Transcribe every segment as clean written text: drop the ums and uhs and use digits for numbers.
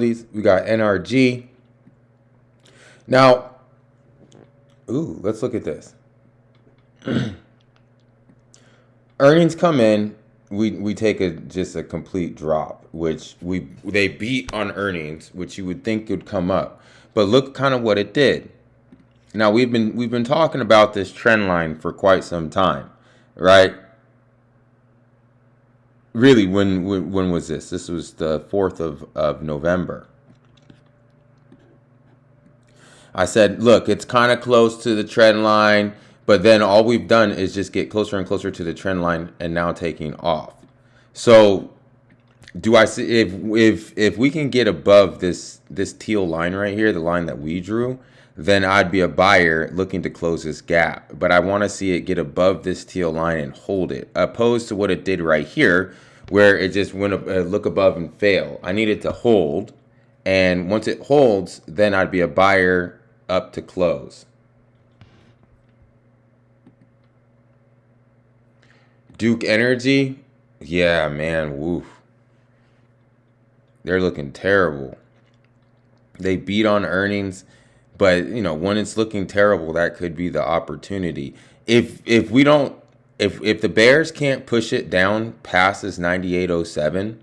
We got NRG. Now, ooh, let's look at this. Earnings come in, we take just a complete drop, which they beat on earnings, which you would think would come up, but look kind of what it did. Now we've been talking about this trend line for quite some time, right? Really, when was this? This was the 4th of November. I said, look, it's kind of close to the trend line, but then all we've done is just get closer and closer to the trend line and now taking off. So do I see if we can get above this teal line right here, the line that we drew, then I'd be a buyer looking to close this gap. But I want to see it get above this teal line and hold it, opposed to what it did right here, where it just went look above and fail. I need it to hold, and once it holds, then I'd be a buyer up to close. Duke Energy, yeah, man, woof. They're looking terrible. They beat on earnings, but you know, when it's looking terrible, that could be the opportunity. If the Bears can't push it down past this 98.07,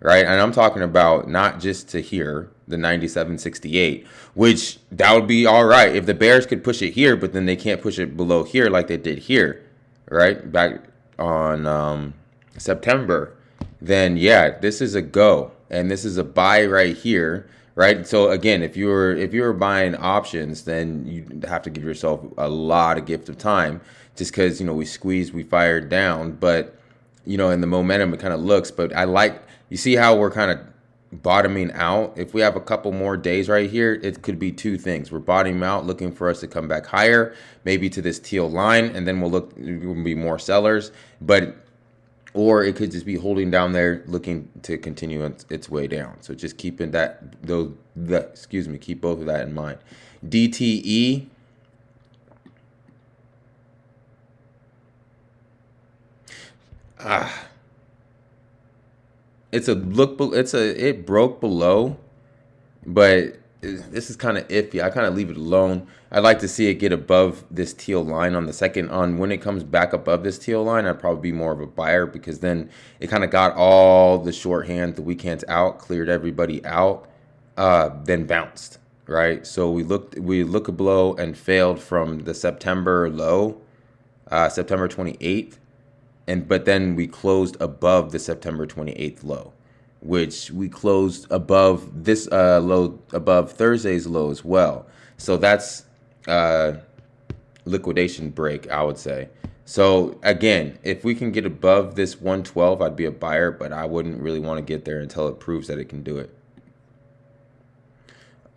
right? And I'm talking about not just to here, the 97.68, which that would be all right if the Bears could push it here, but then they can't push it below here like they did here, right? Back on September, then yeah, this is a go, and this is a buy right here, right? So again, if you were buying options, then you have to give yourself a lot of gift of time, just because, you know, we fired down, but you know, in the momentum it kind of looks. But I like, you see how we're kind of bottoming out. If we have a couple more days right here, it could be two things. We're bottoming out, looking for us to come back higher, maybe to this teal line, and then we'll be more sellers. Or it could just be holding down there, looking to continue its way down. So just keeping keep both of that in mind. DTE. It broke below, but this is kind of iffy. I kind of leave it alone. I'd like to see it get above this teal line on the second. On when it comes back above this teal line, I'd probably be more of a buyer, because then it kind of got all the shorthand, the weak hands out, cleared everybody out, then bounced, right? So we look below and failed from the September low, September 28th. But then we closed above the September 28th low, which we closed above this low, above Thursday's low as well. So that's liquidation break, I would say. So again, if we can get above this 112, I'd be a buyer, but I wouldn't really want to get there until it proves that it can do it.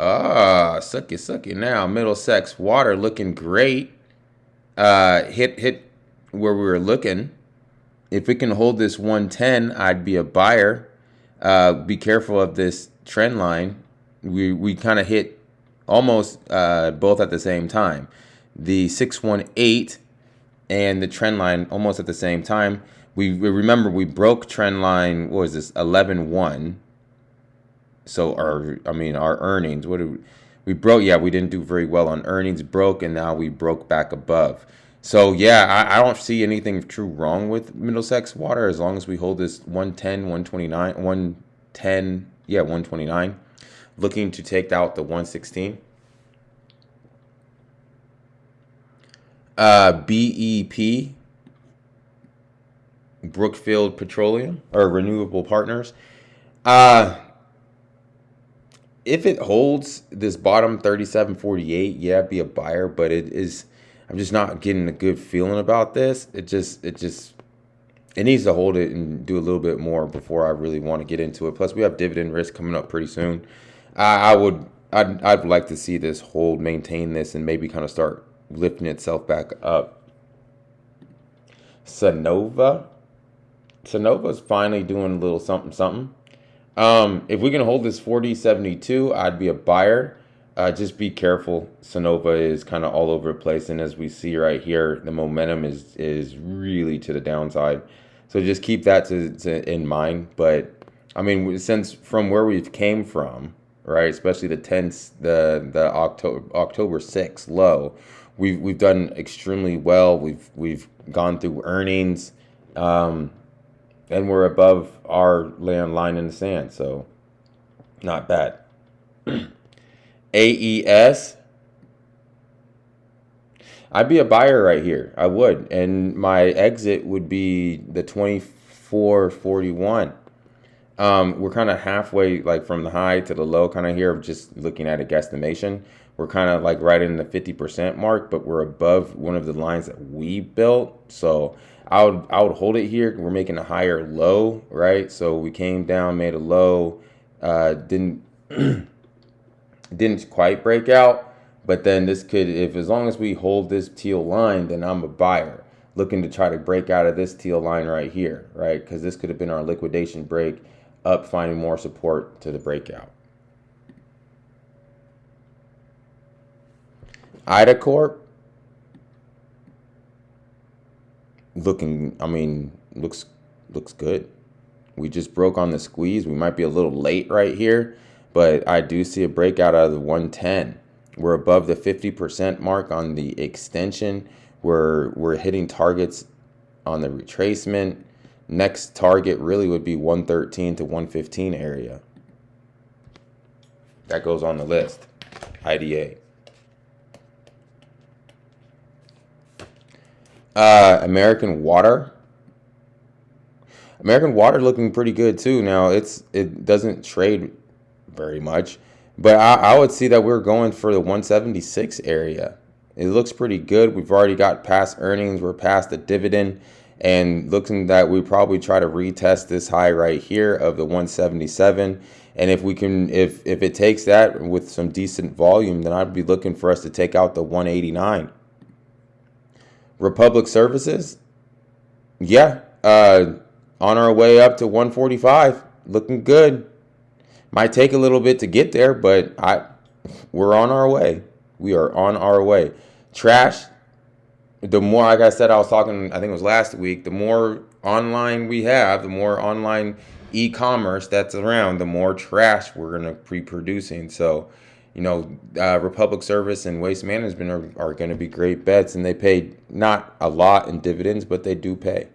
Suck it now. MSEX water looking great. Hit where we were looking. If we can hold this 110, I'd be a buyer. Be careful of this trend line. We kind of hit almost both at the same time. The 618 and the trend line almost at the same time. We remember we broke trend line, what was this, 11.1. So our earnings, we broke? Yeah, we didn't do very well on earnings, broke, and now we broke back above. So yeah, I don't see anything true wrong with MSEX water as long as we hold this 110, 129, 110, yeah, 129. Looking to take out the 116. BEP, Brookfield Petroleum, or Renewable Partners. If it holds this bottom 37.48, yeah, be a buyer, but I'm just not getting a good feeling about this. It needs to hold it and do a little bit more before I really want to get into it. Plus, we have dividend risk coming up pretty soon. I'd like to see this hold, maintain this, and maybe kind of start lifting itself back up. Sonova is finally doing a little something. If we can hold this 40.72, I'd be a buyer. Just be careful. Sonova is kind of all over the place, and as we see right here, the momentum is really to the downside. So just keep that in mind. But I mean, since from where we've came from, right? Especially the October 6th low. We've done extremely well. We've gone through earnings, and we're above our line in the sand, so not bad. AES, I'd be a buyer right here. I would, and my exit would be the 24.41. We're kind of halfway, like from the high to the low, kind of here. Just looking at a guesstimation, we're kind of like right in the 50% mark, but we're above one of the lines that we built. So I would hold it here. We're making a higher low, right? So we came down, made a low, didn't didn't quite break out, but then this could, if as long as we hold this teal line, then I'm a buyer looking to try to break out of this teal line right here, right? Because this could have been our liquidation break up, finding more support to the breakout. Ida Corp looking, I mean, looks good. We just broke on the squeeze. We might be a little late right here, but I do see a breakout out of the 110. We're above the 50% mark on the extension. We're hitting targets on the retracement. Next target really would be 113 to 115 area. That goes on the list. IDA. American Water. American Water looking pretty good too. Now it doesn't trade very much, but I would see that we're going for the 176 area. It looks pretty good. We've already got past earnings. We're past the dividend, and looking that we probably try to retest this high right here of the 177. And if we can, if it takes that with some decent volume, then I'd be looking for us to take out the 189. Republic Services, yeah, on our way up to 145, looking good. Might take a little bit to get there, but we're on our way. We are on our way. Trash, the more, like I said, I was talking, I think it was last week, the more online we have, the more online e-commerce that's around, the more trash we're going to be producing. So, Republic Service and Waste Management are going to be great bets, and they pay not a lot in dividends, but they do pay.